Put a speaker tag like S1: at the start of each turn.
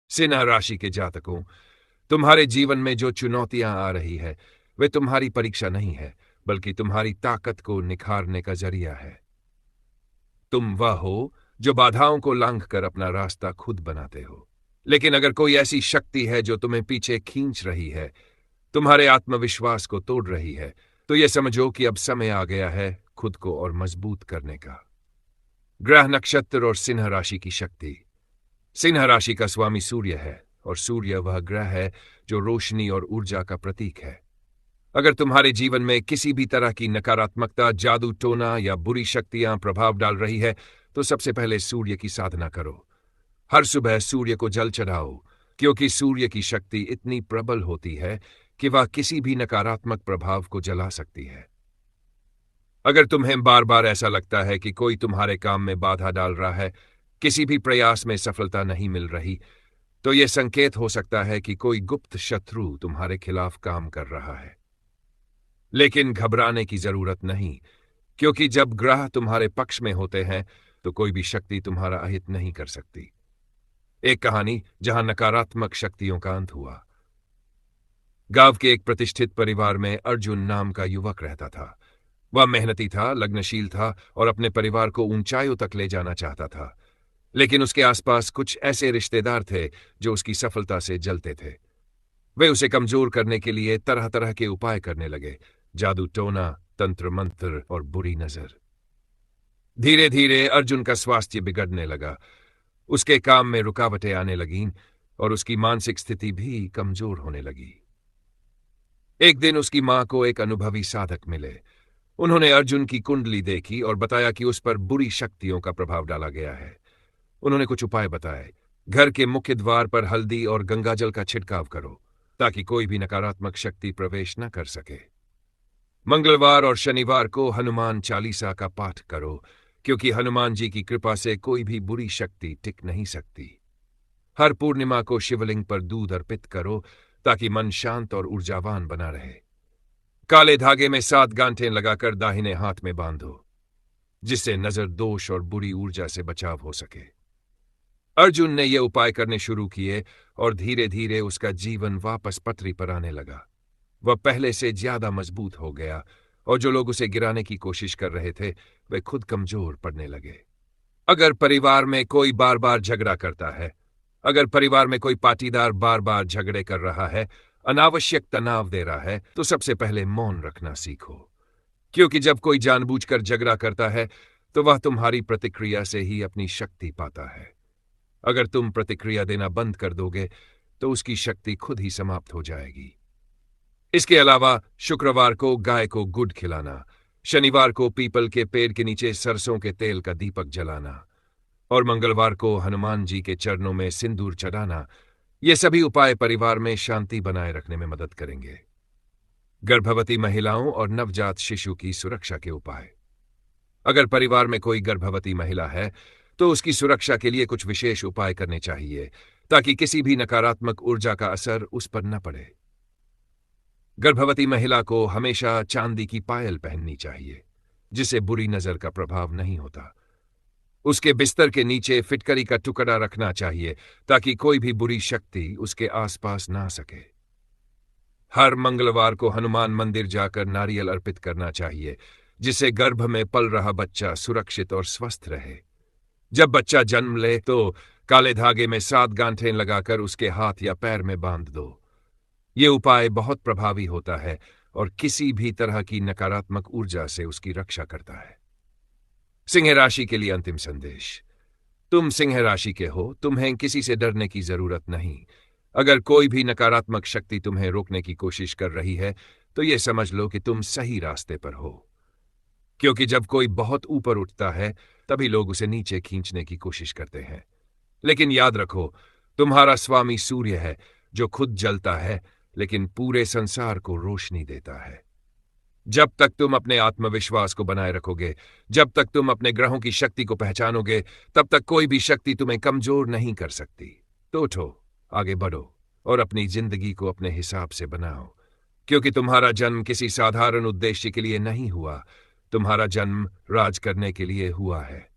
S1: सिंह राशि के जातकों, तुम्हारे जीवन में जो चुनौतियां आ रही है वे तुम्हारी परीक्षा नहीं है, बल्कि तुम्हारी ताकत को निखारने का जरिया है। तुम वह हो जो बाधाओं को लांघ कर अपना रास्ता खुद बनाते हो। लेकिन अगर कोई ऐसी शक्ति है जो तुम्हें पीछे खींच रही है, तुम्हारे आत्मविश्वास को तोड़ रही है, तो यह समझो कि अब समय आ गया है खुद को और मजबूत करने का। ग्रह, नक्षत्र और सिंह राशि की शक्ति। सिंह राशि का स्वामी सूर्य है और सूर्य वह ग्रह है जो रोशनी और ऊर्जा का प्रतीक है। अगर तुम्हारे जीवन में किसी भी तरह की नकारात्मकता, जादू टोना या बुरी शक्तियां प्रभाव डाल रही है, तो सबसे पहले सूर्य की साधना करो। हर सुबह सूर्य को जल चढ़ाओ, क्योंकि सूर्य की शक्ति इतनी प्रबल होती है कि वह किसी भी नकारात्मक प्रभाव को जला सकती है। अगर तुम्हें बार बार ऐसा लगता है कि कोई तुम्हारे काम में बाधा डाल रहा है, किसी भी प्रयास में सफलता नहीं मिल रही, तो यह संकेत हो सकता है कि कोई गुप्त शत्रु तुम्हारे खिलाफ काम कर रहा है। लेकिन घबराने की जरूरत नहीं, क्योंकि जब ग्रह तुम्हारे पक्ष में होते हैं तो कोई भी शक्ति तुम्हारा अहित नहीं कर सकती। एक कहानी जहां नकारात्मक शक्तियों का अंत हुआ। गांव के एक प्रतिष्ठित परिवार में अर्जुन नाम का युवक रहता था। वह मेहनती था, लग्नशील था और अपने परिवार को ऊंचाइयों तक ले जाना चाहता था। लेकिन उसके आसपास कुछ ऐसे रिश्तेदार थे जो उसकी सफलता से जलते थे। वे उसे कमजोर करने के लिए तरह तरह के उपाय करने लगे, जादू टोना, तंत्र मंत्र और बुरी नजर। धीरे धीरे अर्जुन का स्वास्थ्य बिगड़ने लगा, उसके काम में रुकावटें आने लगीं और उसकी मानसिक स्थिति भी कमजोर होने लगी। एक दिन उसकी मां को एक अनुभवी साधक मिले। उन्होंने अर्जुन की कुंडली देखी और बताया कि उस पर बुरी शक्तियों का प्रभाव डाला गया है। उन्होंने कुछ उपाय बताए। घर के मुख्य द्वार पर हल्दी और गंगाजल का छिड़काव करो, ताकि कोई भी नकारात्मक शक्ति प्रवेश न कर सके। मंगलवार और शनिवार को हनुमान चालीसा का पाठ करो, क्योंकि हनुमान जी की कृपा से कोई भी बुरी शक्ति टिक नहीं सकती। हर पूर्णिमा को शिवलिंग पर दूध अर्पित करो, ताकि मन शांत और ऊर्जावान बना रहे। काले धागे में 7 गांठें लगाकर दाहिने हाथ में बांधो, जिससे नजर दोष और बुरी ऊर्जा से बचाव हो सके। अर्जुन ने ये उपाय करने शुरू किए और धीरे धीरे उसका जीवन वापस पटरी पर आने लगा। वह पहले से ज्यादा मजबूत हो गया और जो लोग उसे गिराने की कोशिश कर रहे थे वे खुद कमजोर पड़ने लगे। अगर परिवार में कोई बार बार झगड़ा करता है, अगर परिवार में कोई पाटीदार बार बार झगड़े कर रहा है, अनावश्यक तनाव दे रहा है, तो सबसे पहले मौन रखना सीखो। क्योंकि जब कोई जानबूझकर झगड़ा करता है तो वह तुम्हारी प्रतिक्रिया से ही अपनी शक्ति पाता है। अगर तुम प्रतिक्रिया देना बंद कर दोगे तो उसकी शक्ति खुद ही समाप्त हो जाएगी। इसके अलावा शुक्रवार को गाय को गुड़ खिलाना, शनिवार को पीपल के पेड़ के नीचे सरसों के तेल का दीपक जलाना और मंगलवार को हनुमान जी के चरणों में सिंदूर चढ़ाना, ये सभी उपाय परिवार में शांति बनाए रखने में मदद करेंगे। गर्भवती महिलाओं और नवजात शिशु की सुरक्षा के उपाय। अगर परिवार में कोई गर्भवती महिला है तो उसकी सुरक्षा के लिए कुछ विशेष उपाय करने चाहिए, ताकि किसी भी नकारात्मक ऊर्जा का असर उस पर न पड़े। गर्भवती महिला को हमेशा चांदी की पायल पहननी चाहिए, जिसे बुरी नजर का प्रभाव नहीं होता। उसके बिस्तर के नीचे फिटकरी का टुकड़ा रखना चाहिए, ताकि कोई भी बुरी शक्ति उसके आसपास ना सके। हर मंगलवार को हनुमान मंदिर जाकर नारियल अर्पित करना चाहिए, जिससे गर्भ में पल रहा बच्चा सुरक्षित और स्वस्थ रहे। जब बच्चा जन्म ले तो काले धागे में 7 गांठें लगाकर उसके हाथ या पैर में बांध दो। ये उपाय बहुत प्रभावी होता है और किसी भी तरह की नकारात्मक ऊर्जा से उसकी रक्षा करता है। सिंह राशि के लिए अंतिम संदेश। तुम सिंह राशि के हो, तुम्हें किसी से डरने की जरूरत नहीं। अगर कोई भी नकारात्मक शक्ति तुम्हें रोकने की कोशिश कर रही है तो यह समझ लो कि तुम सही रास्ते पर हो। क्योंकि जब कोई बहुत ऊपर उठता है तभी लोग उसे नीचे खींचने की कोशिश करते हैं। लेकिन याद रखो, तुम्हारा स्वामी सूर्य है जो खुद जलता है लेकिन पूरे संसार को रोशनी देता है। जब तक तुम अपने आत्मविश्वास को बनाए रखोगे, जब तक तुम अपने ग्रहों की शक्ति को पहचानोगे, तब तक कोई भी शक्ति तुम्हें कमजोर नहीं कर सकती। तो उठो, आगे बढ़ो और अपनी जिंदगी को अपने हिसाब से बनाओ। क्योंकि तुम्हारा जन्म किसी साधारण उद्देश्य के लिए नहीं हुआ, तुम्हारा जन्म राज करने के लिए हुआ है।